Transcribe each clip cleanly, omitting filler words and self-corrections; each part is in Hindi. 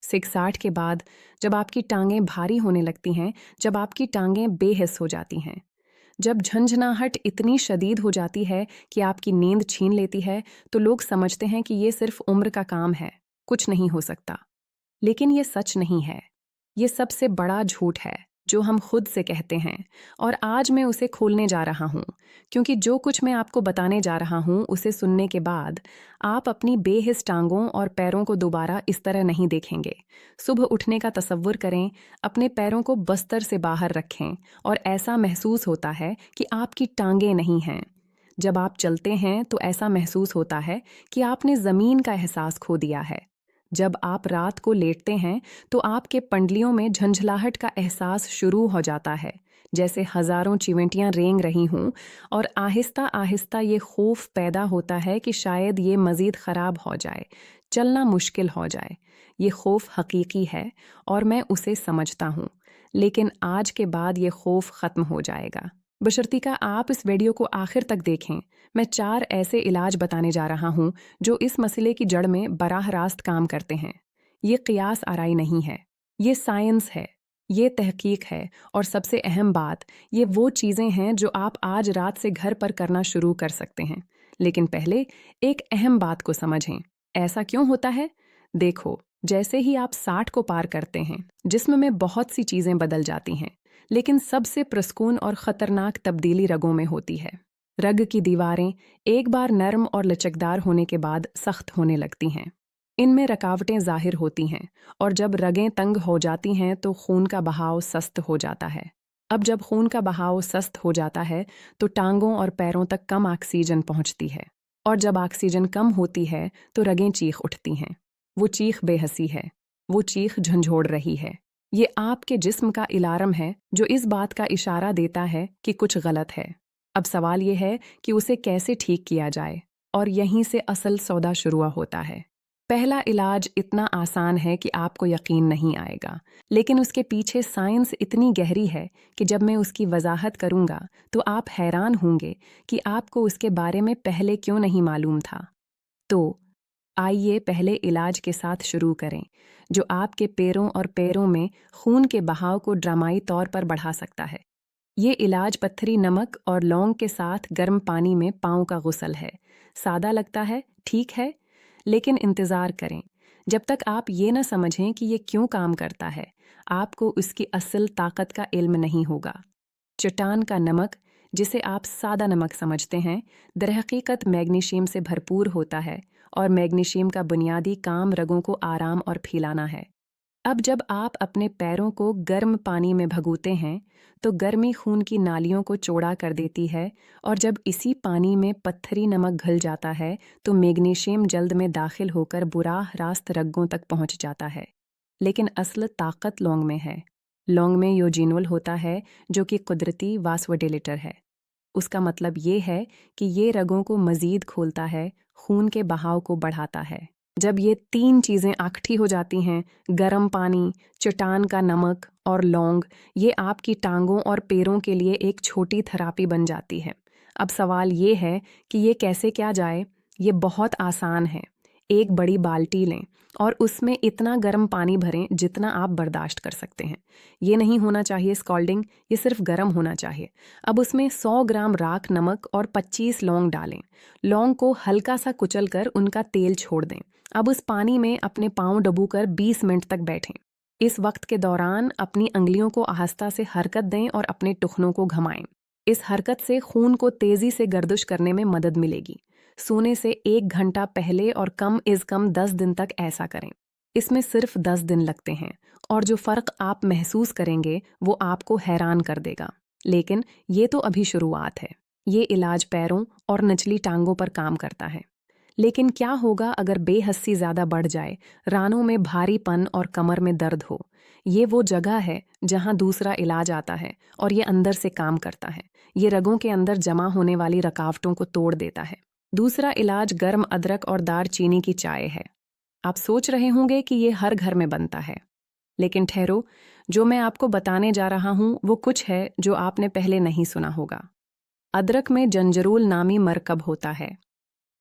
60 के बाद जब आपकी टांगें भारी होने लगती हैं, जब आपकी टांगें बेहिस हो जाती हैं, जब झंझनाहट इतनी शदीद हो जाती है कि आपकी नींद छीन लेती है, तो लोग समझते हैं कि ये सिर्फ उम्र का काम है, कुछ नहीं हो सकता। लेकिन ये सच नहीं है। ये सबसे बड़ा झूठ है जो हम खुद से कहते हैं, और आज मैं उसे खोलने जा रहा हूँ, क्योंकि जो कुछ मैं आपको बताने जा रहा हूँ उसे सुनने के बाद आप अपनी बेहिस टांगों और पैरों को दोबारा इस तरह नहीं देखेंगे। सुबह उठने का तसव्वुर करें, अपने पैरों को बस्तर से बाहर रखें और ऐसा महसूस होता है कि आपकी टांगें नहीं हैं। जब आप चलते हैं तो ऐसा महसूस होता है कि आपने ज़मीन का एहसास खो दिया है। जब आप रात को लेटते हैं तो आपके पंडलियों में झंझलाहट का एहसास शुरू हो जाता है, जैसे हजारों चिमटियां रेंग रही हों, और आहिस्ता आहिस्ता ये खौफ पैदा होता है कि शायद ये मज़ीद ख़राब हो जाए, चलना मुश्किल हो जाए। ये खौफ हकीकी है और मैं उसे समझता हूँ, लेकिन आज के बाद ये खौफ ख़त्म हो जाएगा, बशर्ते आप इस वीडियो को आखिर तक देखें। मैं 4 ऐसे इलाज बताने जा रहा हूँ जो इस मसले की जड़ में बराह रास्त काम करते हैं। ये क़ियास आराई नहीं है, ये साइंस है, ये तहकीक है, और सबसे अहम बात, ये वो चीज़ें हैं जो आप आज रात से घर पर करना शुरू कर सकते हैं। लेकिन पहले एक अहम बात को समझें। ऐसा क्यों होता है? देखो, जैसे ही आप 60 को पार करते हैं, जिस्म में बहुत सी चीज़ें बदल जाती हैं, लेकिन सबसे प्रस्कून और ख़तरनाक तब्दीली रगों में होती है। रग की दीवारें एक बार नरम और लचकदार होने के बाद सख्त होने लगती हैं। इनमें रकावटें ज़ाहिर होती हैं, और जब रगें तंग हो जाती हैं तो खून का बहाव सस्त हो जाता है। अब जब खून का बहाव सस्त हो जाता है तो टांगों और पैरों तक कम ऑक्सीजन पहुंचती है, और जब ऑक्सीजन कम होती है तो रगें चीख उठती हैं। वो चीख बेहसी है, वो चीख झंझोड़ रही है। ये आपके जिस्म का इलार्म है जो इस बात का इशारा देता है कि कुछ गलत है। अब सवाल ये है कि उसे कैसे ठीक किया जाए, और यहीं से असल सौदा शुरू होता है। पहला इलाज इतना आसान है कि आपको यकीन नहीं आएगा, लेकिन उसके पीछे साइंस इतनी गहरी है कि जब मैं उसकी वजाहत करूंगा तो आप हैरान होंगे कि आपको उसके बारे में पहले क्यों नहीं मालूम था। तो आइए पहले इलाज के साथ शुरू करें, जो आपके पैरों और पैरों में खून के बहाव को ड्रामाई तौर पर बढ़ा सकता है। ये इलाज पत्थरी नमक और लौंग के साथ गर्म पानी में पाँव का गुस्ल है। सादा लगता है, ठीक है, लेकिन इंतज़ार करें जब तक आप ये न समझें कि ये क्यों काम करता है। आपको उसकी असल ताकत का इल्म नहीं होगा। चट्टान का नमक, जिसे आप सादा नमक समझते हैं, दरहकीकत मैग्नीशियम से भरपूर होता है, और मैग्नीशियम का बुनियादी काम रगों को आराम और फैलाना है। अब जब आप अपने पैरों को गर्म पानी में भगोते हैं तो गर्मी खून की नालियों को चौड़ा कर देती है, और जब इसी पानी में पत्थरी नमक घुल जाता है तो मैग्नीशियम जल्द में दाखिल होकर बुराह रास्त रगों तक पहुंच जाता है। लेकिन असल ताकत लौंग में है। लौंग में योजिनोल होता है जो कि कुदरती वासवडिलेटर है। उसका मतलब ये है कि ये रगों को मज़ीद खोलता है, खून के बहाव को बढ़ाता है। जब ये 3 चीज़ें इकट्ठी हो जाती हैं, गर्म पानी, चट्टान का नमक और लौंग, ये आपकी टांगों और पैरों के लिए एक छोटी थेरेपी बन जाती है। अब सवाल ये है कि ये कैसे किया जाए? ये बहुत आसान है। एक बड़ी बाल्टी लें और उसमें इतना गर्म पानी भरें जितना आप बर्दाश्त कर सकते हैं। ये नहीं होना चाहिए स्कॉल्डिंग, ये सिर्फ गर्म होना चाहिए। अब उसमें 100 ग्राम राख नमक और 25 लौंग डालें। लौंग को हल्का सा कुचल कर उनका तेल छोड़ दें। अब उस पानी में अपने पाँव डुबोकर 20 मिनट तक बैठें। इस वक्त के दौरान अपनी अंगुलियों को आहिस्ता से हरकत दें और अपने टुखनों को घुमाएं। इस हरकत से खून को तेजी से गर्दिश करने में मदद मिलेगी। सोने से 1 घंटा पहले और कम इज़ कम 10 दिन तक ऐसा करें। इसमें सिर्फ 10 दिन लगते हैं, और जो फ़र्क आप महसूस करेंगे वो आपको हैरान कर देगा। लेकिन ये तो अभी शुरुआत है। ये इलाज पैरों और निचली टांगों पर काम करता है। लेकिन क्या होगा अगर बेहसी ज़्यादा बढ़ जाए, रानों में भारीपन और कमर में दर्द हो? ये वो जगह है जहाँ दूसरा इलाज आता है, और ये अंदर से काम करता है। ये रगों के अंदर जमा होने वाली रकावटों को तोड़ देता है। दूसरा इलाज गर्म अदरक और दारचीनी की चाय है। आप सोच रहे होंगे कि ये हर घर में बनता है, लेकिन ठहरो, जो मैं आपको बताने जा रहा हूँ वो कुछ है जो आपने पहले नहीं सुना होगा। अदरक में जंजरोल नामी मरकब होता है।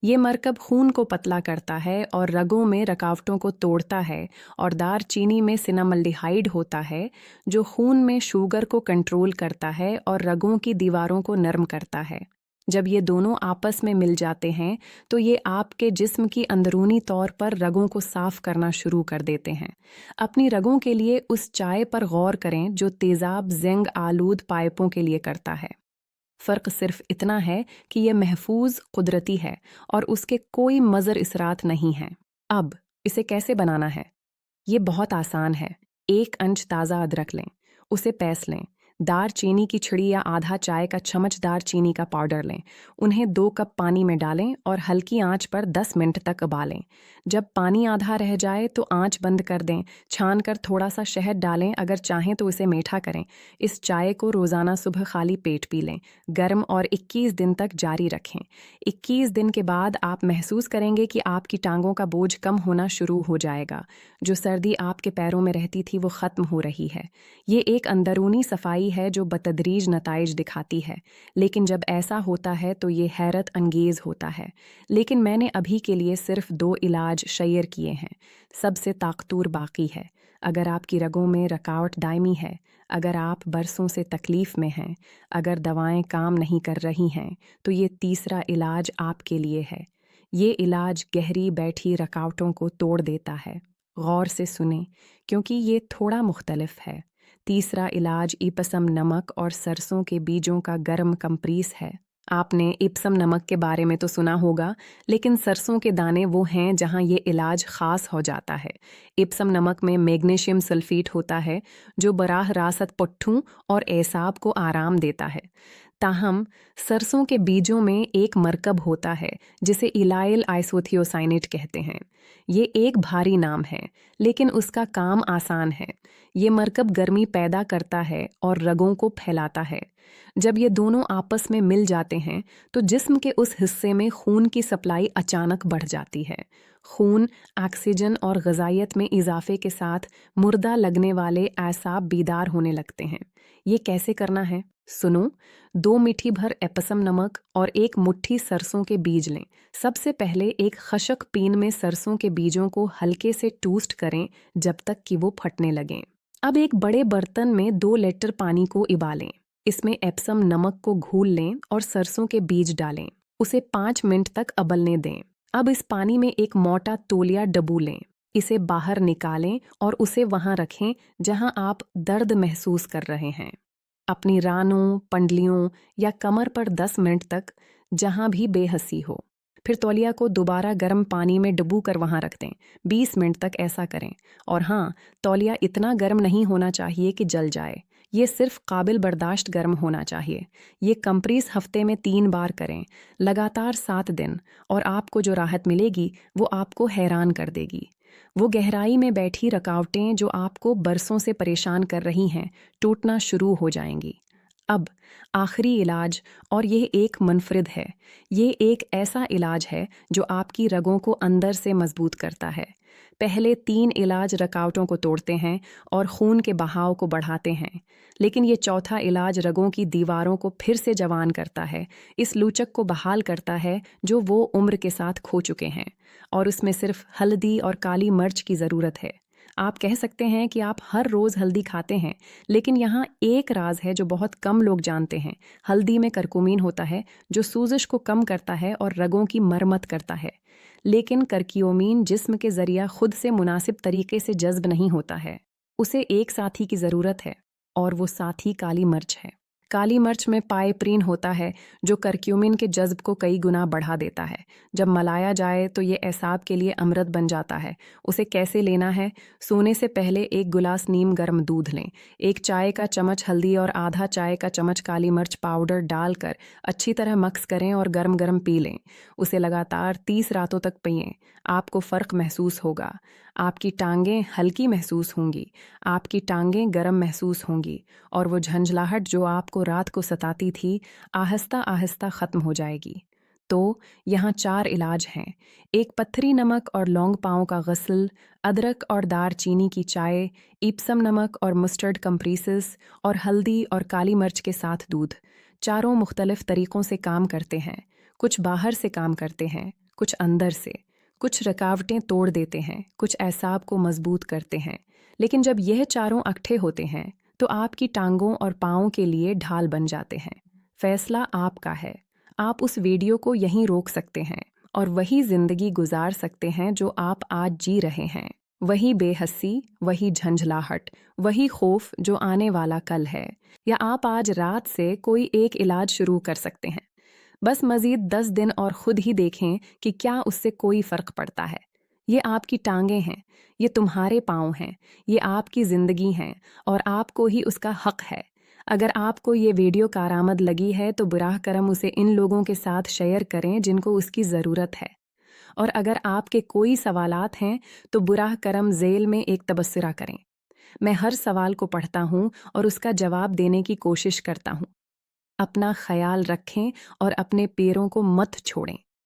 ये मरकब खून को पतला करता है और रगों में रुकावटों को तोड़ता है, और दारचीनी में सिनामल्डिहाइड होता है जो खून में शुगर को कंट्रोल करता है और रगों की दीवारों को नरम करता है। जब ये दोनों आपस में मिल जाते हैं तो ये आपके जिस्म की अंदरूनी तौर पर रगों को साफ करना शुरू कर देते हैं। अपनी रगों के लिए उस चाय पर गौर करें जो तेज़ाब जिंक आलूद पाइपों के लिए करता है। फ़र्क सिर्फ इतना है कि यह महफूज कुदरती है और उसके कोई मज़र इसरात नहीं है। अब इसे कैसे बनाना है? ये बहुत आसान है। 1 अंश ताज़ा अदरक लें, उसे पीस लें। दारचीनी की छिड़ी या आधा चाय का चम्मच दारचीनी का पाउडर लें। उन्हें 2 कप पानी में डालें और हल्की आंच पर 10 मिनट तक उबालें। जब पानी आधा रह जाए तो आंच बंद कर दें। छानकर थोड़ा सा शहद डालें, अगर चाहें तो इसे मीठा करें। इस चाय को रोज़ाना सुबह खाली पेट पी लें। गर्म और 21 दिन तक जारी रखें। 21 दिन के बाद आप महसूस करेंगे कि आपकी टांगों का बोझ कम होना शुरू हो जाएगा। जो सर्दी आपके पैरों में रहती थी वो ख़त्म हो रही है। ये एक अंदरूनी सफाई है जो बतदरीज नताइज दिखाती है, लेकिन जब ऐसा होता है तो ये हैरत अंगेज होता है। लेकिन मैंने अभी के लिए सिर्फ 2 इलाज शेयर किए हैं। सबसे ताकतूर बाकी है। अगर आपकी रगों में रुकावट दायमी है, अगर आप बरसों से तकलीफ में हैं, अगर दवाएं काम नहीं कर रही हैं, तो ये तीसरा इलाज आपके लिए है। ये इलाज गहरी बैठी रुकावटों को तोड़ देता है। गौर से सुने, क्योंकि ये थोड़ा मुख्तलिफ है। तीसरा इलाज इप्सम नमक और सरसों के बीजों का गर्म कंप्रेस है। आपने इप्सम नमक के बारे में तो सुना होगा, लेकिन सरसों के दाने वो हैं जहां ये इलाज ख़ास हो जाता है। इप्सम नमक में मैग्नीशियम सल्फेट होता है जो बराह रास्त पुट्ठों और एसाब को आराम देता है। ताहम सरसों के बीजों में एक मरकब होता है जिसे इलाइल आइसोथियोसाइनेट कहते हैं। ये एक भारी नाम है, लेकिन उसका काम आसान है। ये मरकब गर्मी पैदा करता है और रगों को फैलाता है। जब ये दोनों आपस में मिल जाते हैं तो जिस्म के उस हिस्से में खून की सप्लाई अचानक बढ़ जाती है। खून, ऑक्सीजन और ग़िज़ाइयत में इजाफे के साथ मुर्दा लगने वाले एसाब बीदार होने लगते हैं। ये कैसे करना है? सुनो, 2 मुट्ठी भर एप्सम नमक और 1 मुट्ठी सरसों के बीज लें। सबसे पहले एक खशक पीन में सरसों के बीजों को हल्के से टूस्ट करें जब तक कि वो फटने लगें। अब एक बड़े बर्तन में 2 लीटर पानी को उबालें। इसमें एप्सम नमक को घोल लें और सरसों के बीज डालें। उसे 5 मिनट तक उबलने दें। अब इस पानी में एक मोटा तौलिया डबो लें। इसे बाहर निकालें और उसे वहां रखें जहां आप दर्द महसूस कर रहे हैं। अपनी रानों, पंडलियों या कमर पर 10 मिनट तक, जहां भी बेहसी हो। फिर तौलिया को दोबारा गर्म पानी में डुबो कर वहां रख दें। 20 मिनट तक ऐसा करें। और हाँ, तौलिया इतना गर्म नहीं होना चाहिए कि जल जाए। ये सिर्फ काबिल बर्दाश्त गर्म होना चाहिए। ये कंप्रेस हफ्ते में 3 बार करें, लगातार 7 दिन, और आपको जो राहत मिलेगी वो आपको हैरान कर देगी। वो गहराई में बैठी रुकावटें जो आपको बरसों से परेशान कर रही हैं, टूटना शुरू हो जाएंगी। अब आखिरी इलाज, और यह एक मुनफरिद है। ये एक ऐसा इलाज है जो आपकी रगों को अंदर से मजबूत करता है। पहले 3 इलाज रुकावटों को तोड़ते हैं और खून के बहाव को बढ़ाते हैं, लेकिन ये चौथा इलाज रगों की दीवारों को फिर से जवान करता है, इस लूचक को बहाल करता है जो वो उम्र के साथ खो चुके हैं। और उसमें सिर्फ हल्दी और काली मिर्च की ज़रूरत है। आप कह सकते हैं कि आप हर रोज़ हल्दी खाते हैं, लेकिन यहाँ एक राज है जो बहुत कम लोग जानते हैं। हल्दी में करक्यूमिन होता है जो सूजश को कम करता है और रगों की मरम्मत करता है। लेकिन करक्यूमिन जिस्म के ज़रिया खुद से मुनासिब तरीके से जज्ब नहीं होता है। उसे एक साथी की ज़रूरत है, और वो साथी काली मिर्च है। काली मिर्च में पाइपरीन होता है जो करक्यूमिन के जज्ब को कई गुना बढ़ा देता है। जब मलाया जाए तो ये एसाब के लिए अमृत बन जाता है। उसे कैसे लेना है? सोने से पहले 1 गिलास नीम गर्म दूध लें। 1 चाय का चम्मच हल्दी और आधा चाय का चम्मच काली मिर्च पाउडर डालकर अच्छी तरह मिक्स करें और गर्म गर्म पी लें। उसे लगातार 30 रातों तक पिएं। आपको फ़र्क महसूस होगा। आपकी टांगें हल्की महसूस होंगी, आपकी टांगें गर्म महसूस होंगी, और वो झंझलाहट जो आपको रात को सताती थी आहिस्ता आहिस्ता ख़त्म हो जाएगी। तो यहाँ 4 इलाज हैं। 1 पत्थरी नमक और लौंग पाँव का गस्ल, अदरक और दारचीनी की चाय, इप्सम नमक और मस्टर्ड कंप्रेसेस, और हल्दी और काली मिर्च के साथ दूध। चारों मुख्तलिफ तरीक़ों से काम करते हैं। कुछ बाहर से काम करते हैं, कुछ अंदर से। कुछ रुकावटें तोड़ देते हैं, कुछ एसाब को मजबूत करते हैं। लेकिन जब यह चारों इकट्ठे होते हैं तो आपकी टांगों और पाँवों के लिए ढाल बन जाते हैं। फैसला आपका है। आप उस वीडियो को यहीं रोक सकते हैं और वही जिंदगी गुजार सकते हैं जो आप आज जी रहे हैं। वही बेहसी, वही झंझलाहट, वही खौफ जो आने वाला कल है। या आप आज रात से कोई एक इलाज शुरू कर सकते हैं। बस मजीद 10 दिन और खुद ही देखें कि क्या उससे कोई फर्क पड़ता है। ये आपकी टांगें हैं, ये तुम्हारे पाँव हैं, ये आपकी जिंदगी हैं और आपको ही उसका हक है। अगर आपको ये वीडियो कारआमद लगी है तो बुराह करम उसे इन लोगों के साथ शेयर करें जिनको उसकी ज़रूरत है। और अगर आपके कोई सवालात हैं तो बुराह करम ज़ेल में एक तबसरा करें। मैं हर सवाल को पढ़ता हूँ और उसका जवाब देने की कोशिश करता हूँ। अपना ख्याल रखें और अपने पैरों को मत छोड़ें।